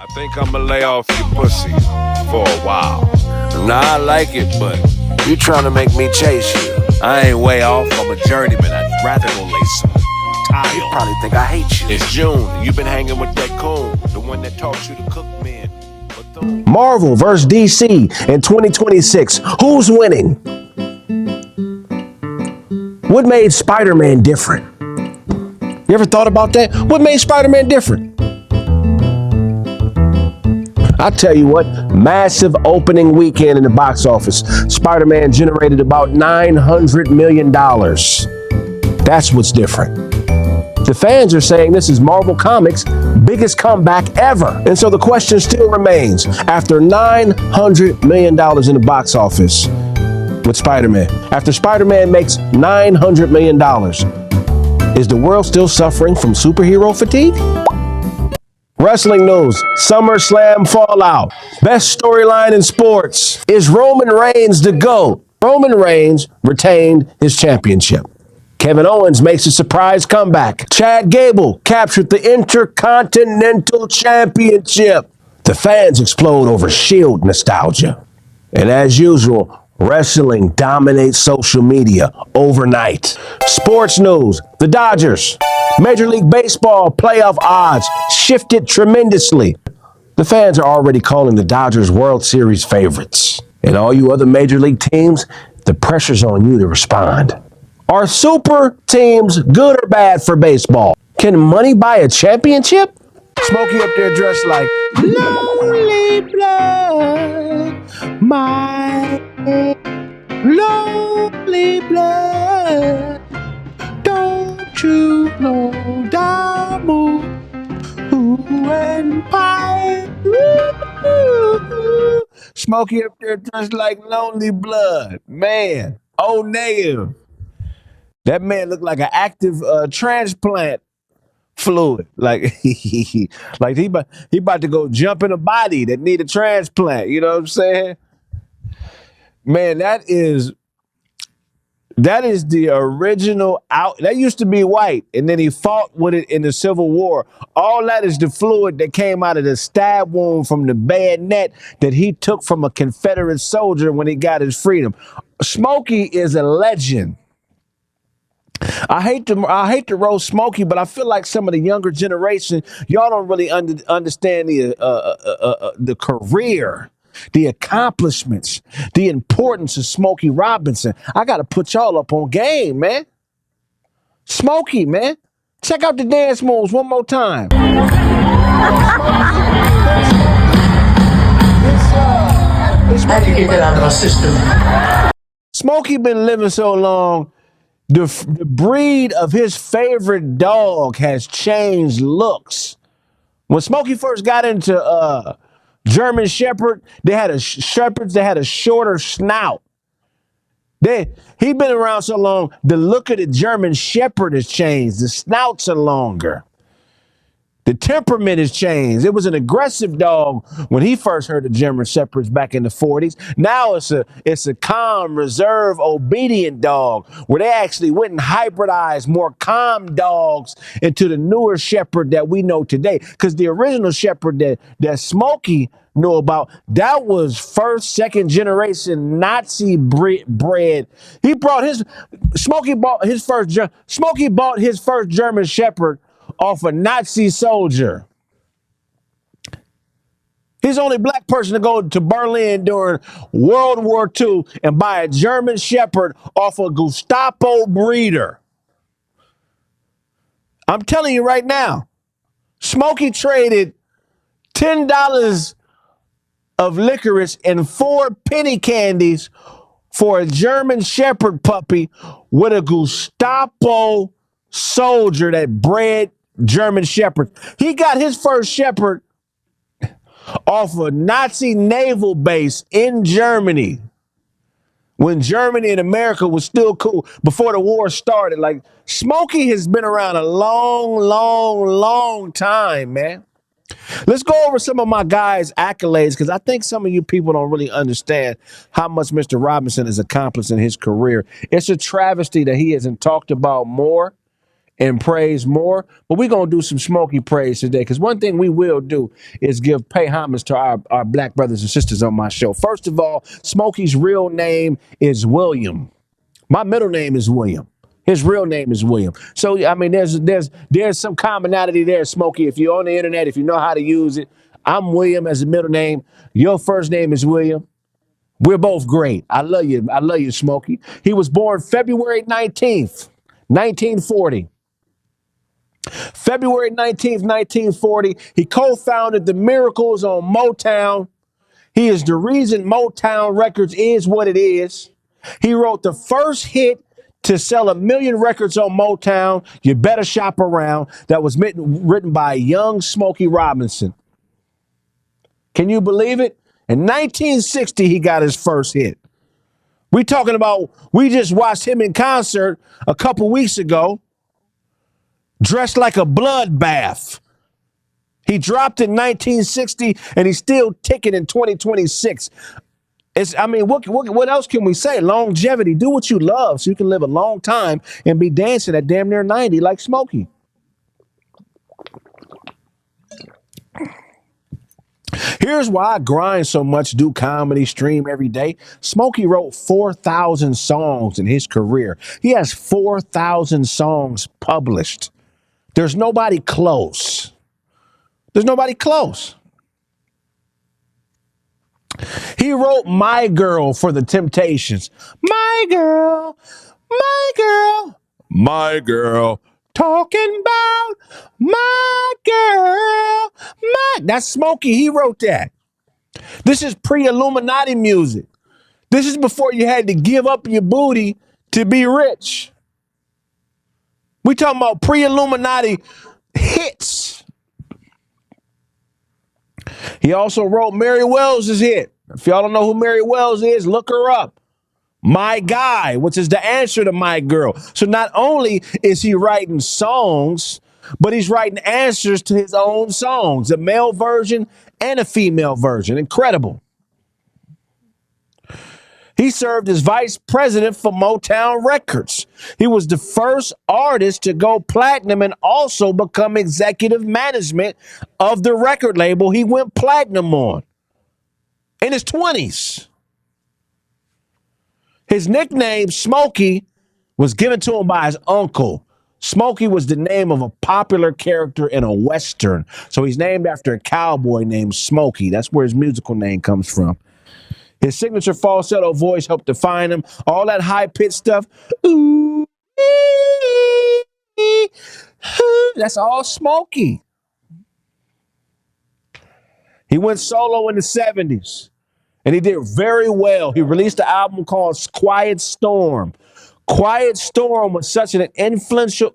I think I'ma lay off your pussy for a while. Now I like it, but you trying to make me chase you. I ain't way off, I'm a journeyman. I'd rather go lay some tile. You probably think I hate you. It's June, and you've been hanging with that coon, the one that taught you to cook men. Marvel vs. DC in 2026. Who's winning? What made Spider-Man different? You ever thought about that? What made Spider-Man different? I'll tell you what, massive opening weekend in the box office. Spider-Man generated about $900 million. That's what's different. The fans are saying this is Marvel Comics' biggest comeback ever. And so the question still remains, after $900 million in the box office with Spider-Man, after Spider-Man makes $900 million, is the world still suffering from superhero fatigue? Wrestling news, SummerSlam fallout. Best storyline in sports. Is Roman Reigns the GOAT? Roman Reigns retained his championship. Kevin Owens makes a surprise comeback. Chad Gable captured the Intercontinental Championship. The fans explode over Shield nostalgia. And as usual, wrestling dominates social media overnight. Sports news, the Dodgers. Major League Baseball playoff odds shifted tremendously. The fans are already calling the Dodgers World Series favorites. And all you other Major League teams, the pressure's on you to respond. Are super teams good or bad for baseball? Can money buy a championship? Smokey up there dressed like lonely blood, my lonely blood. Don't you know Damu and pie? Smokey up there dressed like lonely blood. Man, oh negative. That man looked like an active transplant fluid. Like like he about to go jump in a body that need a transplant. You know what I'm saying? Man, that is the original out. That used to be white, and then he fought with it in the Civil War. All that is the fluid that came out of the stab wound from the bayonet that he took from a Confederate soldier when he got his freedom. Smokey is a legend. I hate to roast Smokey, but I feel like some of the younger generation, y'all don't really understand the career, the accomplishments, the importance of Smokey Robinson. I got to put y'all up on game, man. Smokey, man. Check out the dance moves one more time. I had to get that out of my system. Smokey been living so long. The breed of his favorite dog has changed looks. When Smokey first got into German Shepherd, they had a shorter snout. He been around so long, the look of the German Shepherd has changed. The snouts are longer. The temperament has changed. It was an aggressive dog when he first heard the German Shepherds back in the 40s. Now it's a calm, reserved, obedient dog where they actually went and hybridized more calm dogs into the newer Shepherd that we know today. Because the original Shepherd that Smokey knew about, that was first, second generation Nazi bred. Smokey bought his first German Shepherd off a Nazi soldier. He's the only black person to go to Berlin during World War II and buy a German Shepherd off a Gestapo breeder. I'm telling you right now, Smokey traded $10 of licorice and 4 penny candies for a German Shepherd puppy with a Gestapo soldier that bred German Shepherd. He got his first Shepherd off a Nazi naval base in Germany when Germany and America was still cool before the war started. Like, Smokey has been around a long, long, long time, man. Let's go over some of my guys' accolades because I think some of you people don't really understand how much Mr. Robinson has accomplished in his career. It's a travesty that he hasn't talked about more and praise more. But we're going to do some Smokey praise today, because one thing we will do is pay homage to our black brothers and sisters on my show. First of all, Smokey's real name is William. My middle name is William. His real name is William. So, I mean, there's some commonality there, Smokey. If you're on the internet, if you know how to use it, I'm William as a middle name. Your first name is William. We're both great. I love you. I love you, Smokey. He was born February 19th, 1940. February 19th, 1940. He co-founded the Miracles on Motown. He is the reason Motown Records is what it is. He wrote the first hit to sell 1 million records on Motown, You Better Shop Around, that was written by young Smokey Robinson. Can you believe it? In 1960, he got his first hit. We just watched him in concert a couple weeks ago, dressed like a bloodbath. He dropped in 1960, and he's still ticking in 2026. What else can we say? Longevity. Do what you love so you can live a long time and be dancing at damn near 90 like Smokey. Here's why I grind so much, do comedy, stream every day. Smokey wrote 4,000 songs in his career. He has 4,000 songs published. There's nobody close. There's nobody close. He wrote My Girl for the Temptations. My girl, my girl, my girl, talking about my girl, That's Smokey. He wrote that. This is pre-Illuminati music. This is before you had to give up your booty to be rich. We talking about pre-Illuminati hits. He also wrote Mary Wells' hit. If y'all don't know who Mary Wells is, look her up. My Guy, which is the answer to My Girl. So not only is he writing songs, but he's writing answers to his own songs, a male version and a female version. Incredible. He served as vice president for Motown Records. He was the first artist to go platinum and also become executive management of the record label he went platinum on in his 20s. His nickname, Smokey, was given to him by his uncle. Smokey was the name of a popular character in a Western. So he's named after a cowboy named Smokey. That's where his musical name comes from. His signature falsetto voice helped define him. All that high-pitched stuff, ooh, that's all Smokey. He went solo in the 70s, and he did very well. He released an album called Quiet Storm. Quiet Storm was such an influential,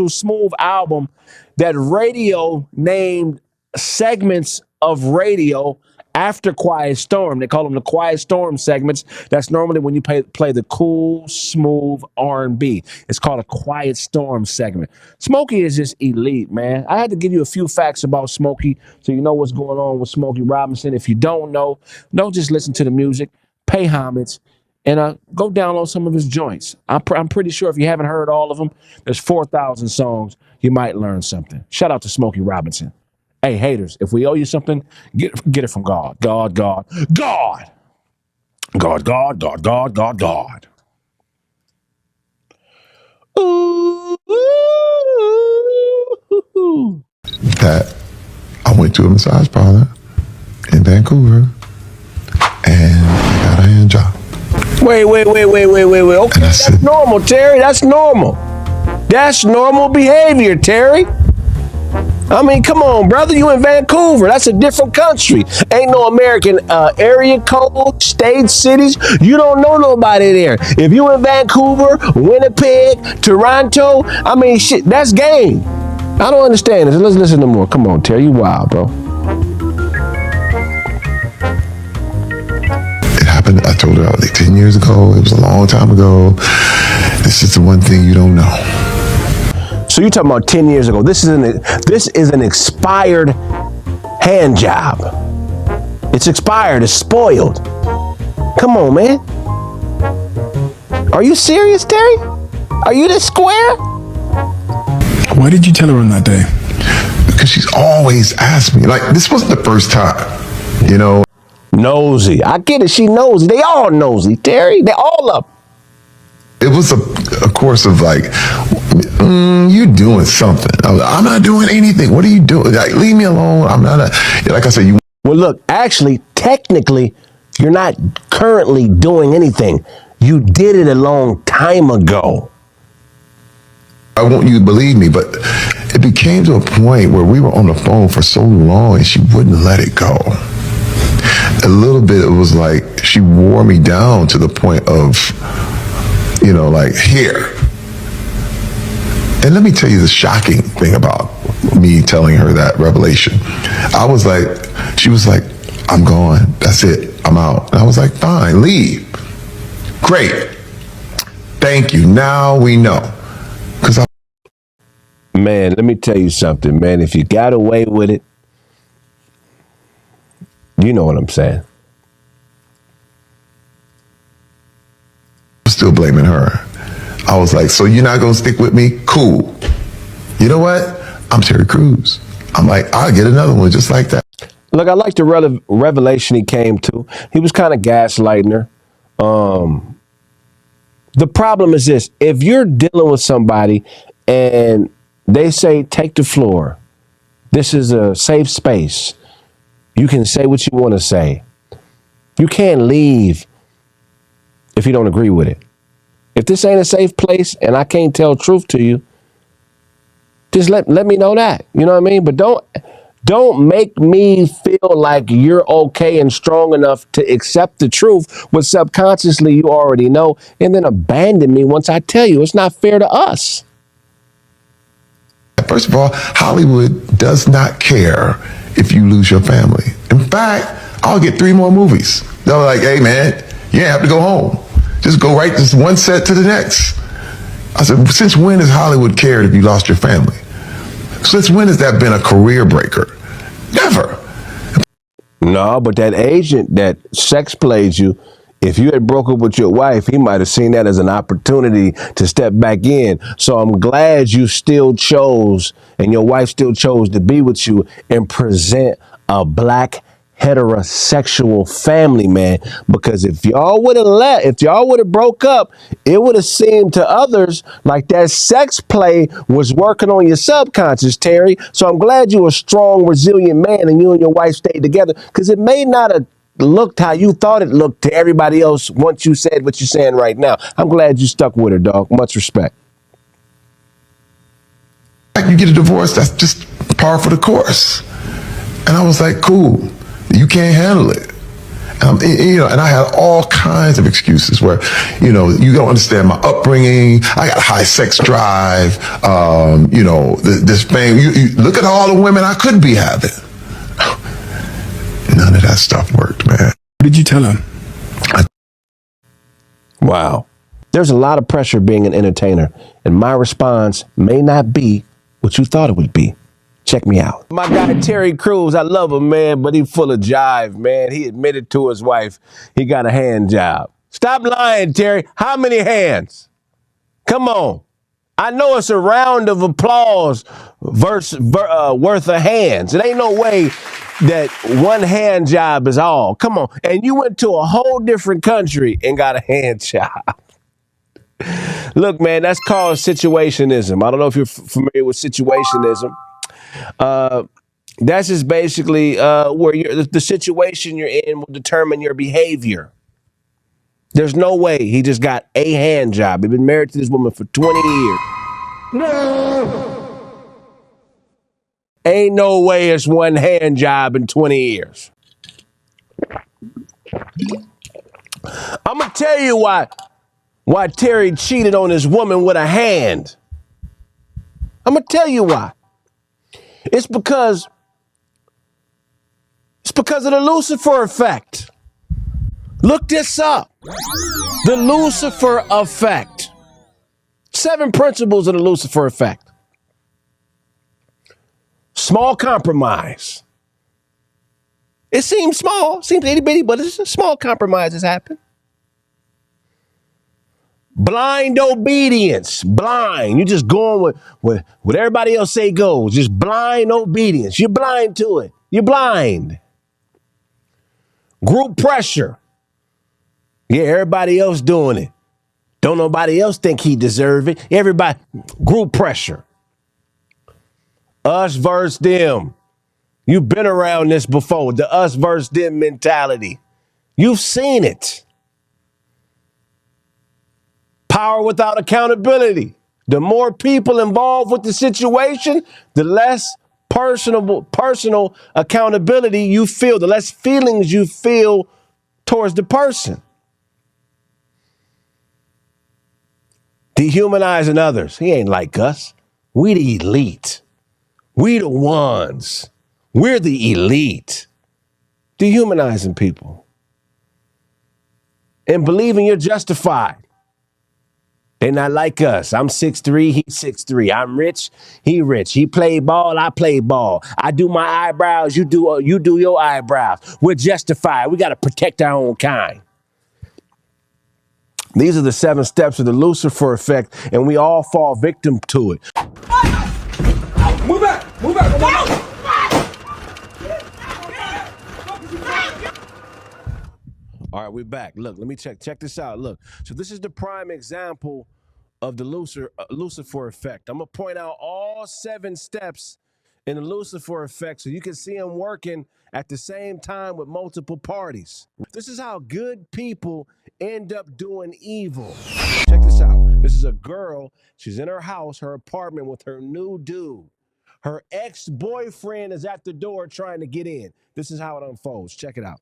smooth album that radio named segments of radio after Quiet Storm. They call them the Quiet Storm segments. That's normally when you play the cool, smooth R&B. It's called a Quiet Storm segment. Smokey is just elite, man. I had to give you a few facts about Smokey so you know what's going on with Smokey Robinson. If you don't know, don't just listen to the music. Pay homage. And go download some of his joints. I'm pretty sure if you haven't heard all of them, there's 4,000 songs. You might learn something. Shout out to Smokey Robinson. Hey, haters, if we owe you something, get it from God. God, God, God. God, God, God, God, God, God. Ooh, ooh, ooh. That I went to a massage parlor in Vancouver and I got a hand job. Wait. Okay, that's normal, Terry. That's normal. That's normal behavior, Terry. I mean, come on, brother. You in Vancouver. That's a different country. Ain't no American area code, state, cities. You don't know nobody there. If you in Vancouver, Winnipeg, Toronto, I mean, shit, that's game. I don't understand this. Let's listen to more. Come on, Terry. You wild, bro. It happened, I told her, like 10 years ago. It was a long time ago. This is the one thing you don't know. So you're talking about 10 years ago. This is an expired hand job. It's expired. It's spoiled. Come on, man. Are you serious, Terry? Are you this square? Why did you tell her on that day? Because she's always asked me. Like, this wasn't the first time, you know. Nosy. I get it. She nosy. They all nosy, Terry. They all up. It was a course of like, you doing something. I'm not doing anything. What are you doing? Like, leave me alone. I'm not like I said, you. Well, look, actually, technically, you're not currently doing anything. You did it a long time ago. I want you to believe me, but it became to a point where we were on the phone for so long and she wouldn't let it go. A little bit, it was like she wore me down to the point of, you know, like, here. And let me tell you the shocking thing about me telling her that revelation. She was like, I'm gone. That's it. I'm out. And I was like, fine, leave. Great. Thank you. Now we know. Man, let me tell you something, man. If you got away with it, you know what I'm saying. I'm still blaming her. I was like, so you're not going to stick with me? Cool. You know what? I'm Terry Crews. I'm like, I'll get another one just like that. Look, I like the revelation he came to. He was kind of gaslighting her. The problem is this. If you're dealing with somebody and they say, take the floor, this is a safe space, you can say what you want to say. You can't leave if you don't agree with it. If this ain't a safe place and I can't tell truth to you, just let me know that. You know what I mean? But don't make me feel like you're okay and strong enough to accept the truth when subconsciously you already know, and then abandon me once I tell you. It's not fair to us. First of all, Hollywood does not care if you lose your family. In fact, I'll get 3 more movies. They're like, hey, man, you have to go home. Just go right this one set to the next. I said, since when has Hollywood cared if you lost your family? Since when has that been a career breaker? Never. No, but that agent that sex played you, if you had broke up with your wife, he might have seen that as an opportunity to step back in. So I'm glad you still chose, and your wife still chose to be with you and present a black heterosexual family, man. Because if y'all would have broke up, it would have seemed to others like that sex play was working on your subconscious, Terry. So I'm glad you're a strong, resilient man and you and your wife stayed together, because it may not have looked how you thought it looked to everybody else once you said what you're saying right now. I'm glad you stuck with her, dog. Much respect. You get a divorce, that's just par for the course. And I was like, cool, you can't handle it. And I had all kinds of excuses where, you don't understand my upbringing. I got a high sex drive. This fame. You look at all the women I could be having. None of that stuff worked, man. What did you tell her? Wow. There's a lot of pressure being an entertainer, and my response may not be what you thought it would be. Check me out. My guy, Terry Crews, I love him, man, but he's full of jive, man. He admitted to his wife he got a hand job. Stop lying, Terry. How many hands? Come on. I know it's a round of applause worth of hands. It ain't no way that one hand job is all. Come on. And you went to a whole different country and got a hand job. Look, man, that's called situationism. I don't know if you're familiar with situationism. That's just basically where the situation you're in will determine your behavior. There's no way he just got a hand job. He's been married to this woman for 20 years. No! Ain't no way it's one hand job in 20 years. I'm going to tell you why Terry cheated on his woman with a hand. I'm going to tell you why. It's because of the Lucifer effect. Look this up. The Lucifer effect. 7 principles of the Lucifer effect. Small compromise. It seems small, seems itty bitty, but it's a small compromise has happened. Blind obedience. Blind. You just going with what everybody else say goes. Just blind obedience. You're blind to it. You're blind. Group pressure. Yeah, everybody else doing it. Don't nobody else think he deserve it. Everybody. Group pressure. Us versus them. You've been around this before. The us versus them mentality. You've seen it. Power without accountability. The more people involved with the situation, the less personal accountability you feel, the less feelings you feel towards the person. Dehumanizing others. He ain't like us. We the elite. We the ones. We're the elite. Dehumanizing people. And believing you're justified. They not like us. I'm 6'3", he's 6'3". I'm rich, he rich. He play ball, I play ball. I do my eyebrows, you do your eyebrows. We're justified. We got to protect our own kind. These are the 7 steps of the Lucifer effect, and we all fall victim to it. Move back! Move back! No! All right, we're back. Look, let me check this out. Look, so this is the prime example of the Lucifer effect. I'm going to point out all 7 steps in the Lucifer effect so you can see them working at the same time with multiple parties. This is how good people end up doing evil. Check this out. This is a girl. She's in her house, her apartment with her new dude. Her ex-boyfriend is at the door trying to get in. This is how it unfolds. Check it out.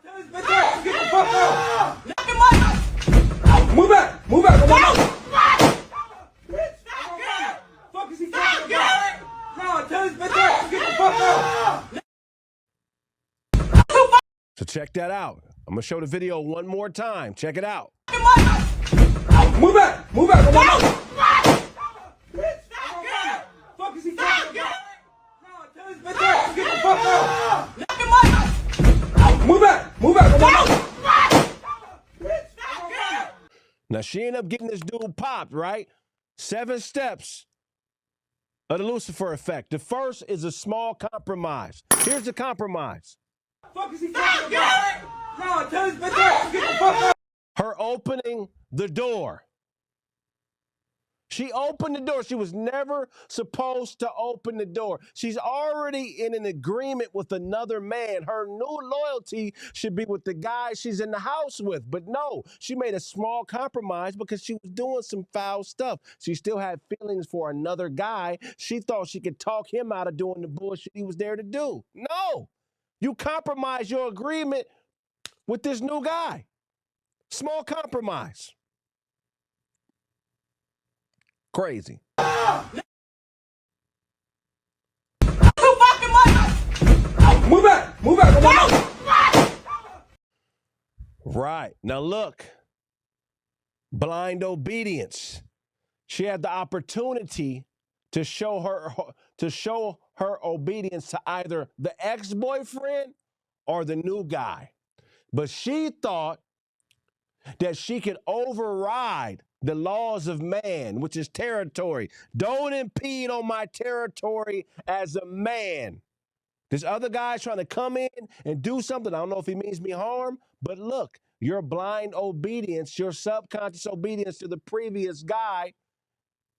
Get the fuck out! Move back! Move back! Fuck is he talking about? No, tell his bitch ass get the fuck out! So check that out. I'm gonna show the video one more time. Check it out. Move back! Move back! Fuck is he talking about? No, tell his bitch ass get the fuck out! Move back! Move back! Now she ended up getting this dude popped, right? 7 steps of the Lucifer effect. The first is a small compromise. Here's the compromise. Fuck is he talking about? No, tell his bitch ass get the fuck out! Her opening the door. She opened the door. She was never supposed to open the door. She's already in an agreement with another man. Her new loyalty should be with the guy she's in the house with. But no, she made a small compromise because she was doing some foul stuff. She still had feelings for another guy. She thought she could talk him out of doing the bullshit he was there to do. No, you compromise your agreement with this new guy. Small compromise. Crazy. Move back! Move back! Right. Now look. Blind obedience. She had the opportunity to show her obedience to either the ex-boyfriend or the new guy. But she thought that she could override the laws of man, which is territory. Don't impede on my territory as a man. This other guy's trying to come in and do something. I don't know if he means me harm, but look, your blind obedience, your subconscious obedience to the previous guy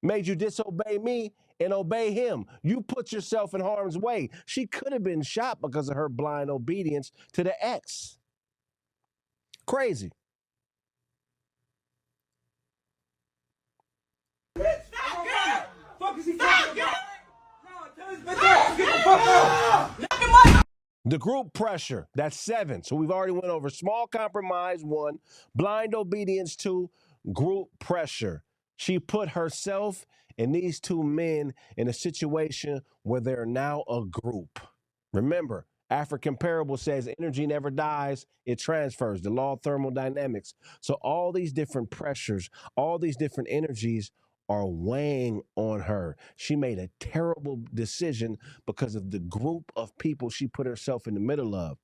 made you disobey me and obey him. You put yourself in harm's way. She could have been shot because of her blind obedience to the ex. Crazy. Fuck is he talking about? No, tell his bitch ass get the fuck out! The group pressure, that's 7. So we've already went over small compromise 1, blind obedience 2, group pressure. She put herself and these 2 men in a situation where they're now a group. Remember, African parable says energy never dies, it transfers, the law of thermodynamics. So all these different pressures, all these different energies are weighing on her. She made a terrible decision because of the group of people she put herself in the middle of.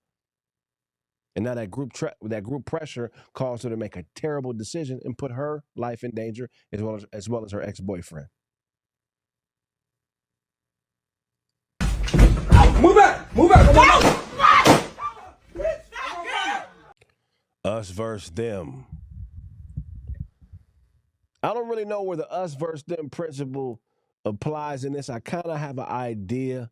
And now that group pressure caused her to make a terrible decision and put her life in danger as well as her ex-boyfriend. Move back! Move back! Us versus them. I don't really know where the us versus them principle applies in this. I kind of have an idea.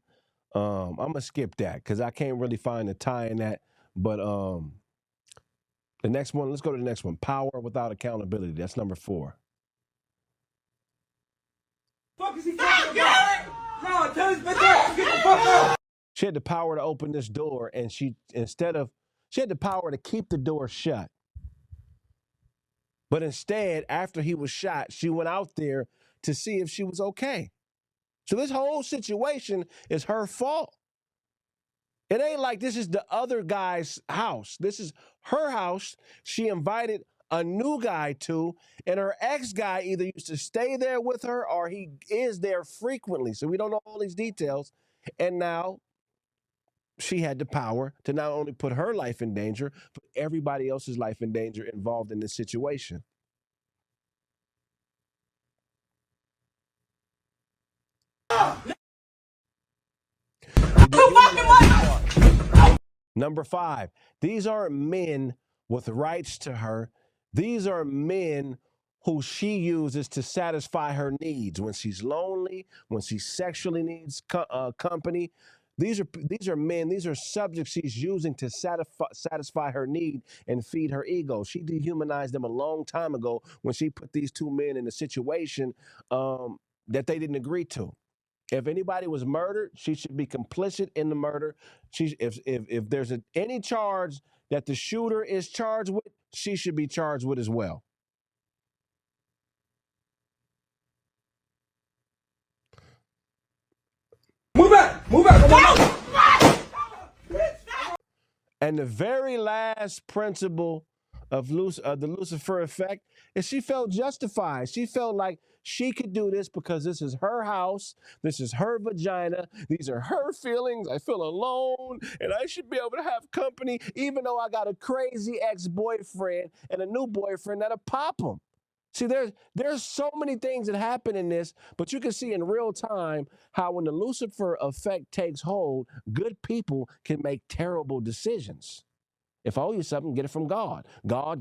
I'm going to skip that because I can't really find a tie in that. But the next one, let's go to the next one. Power without accountability. That's number 4. Fuck is he talking about? No, tell his bitch ass, get the fuck out. She had the power to open this door, and she had the power to keep the door shut. But instead, after he was shot, she went out there to see if she was okay. So this whole situation is her fault. It ain't like this is the other guy's house. This is her house. She invited a new guy to, and her ex-guy either used to stay there with her or he is there frequently. So we don't know all these details. And now she had the power to not only put her life in danger, but everybody else's life in danger involved in this situation. Number 5, these aren't men with rights to her. These are men who she uses to satisfy her needs when she's lonely, when she sexually needs company. These are men, these are subjects she's using to satisfy her need and feed her ego. She dehumanized them a long time ago when she put these 2 men in a situation that they didn't agree to. If anybody was murdered, she should be complicit in the murder. If there's any charge that the shooter is charged with, she should be charged with as well. Move back! Move back! And the very last principle of the Lucifer effect is she felt justified. She felt like she could do this because this is her house. This is her vagina. These are her feelings. I feel alone and I should be able to have company even though I got a crazy ex-boyfriend and a new boyfriend that'll pop him. See, there's so many things that happen in this, but you can see in real time how when the Lucifer effect takes hold, good people can make terrible decisions. If I owe you something, get it from God. God.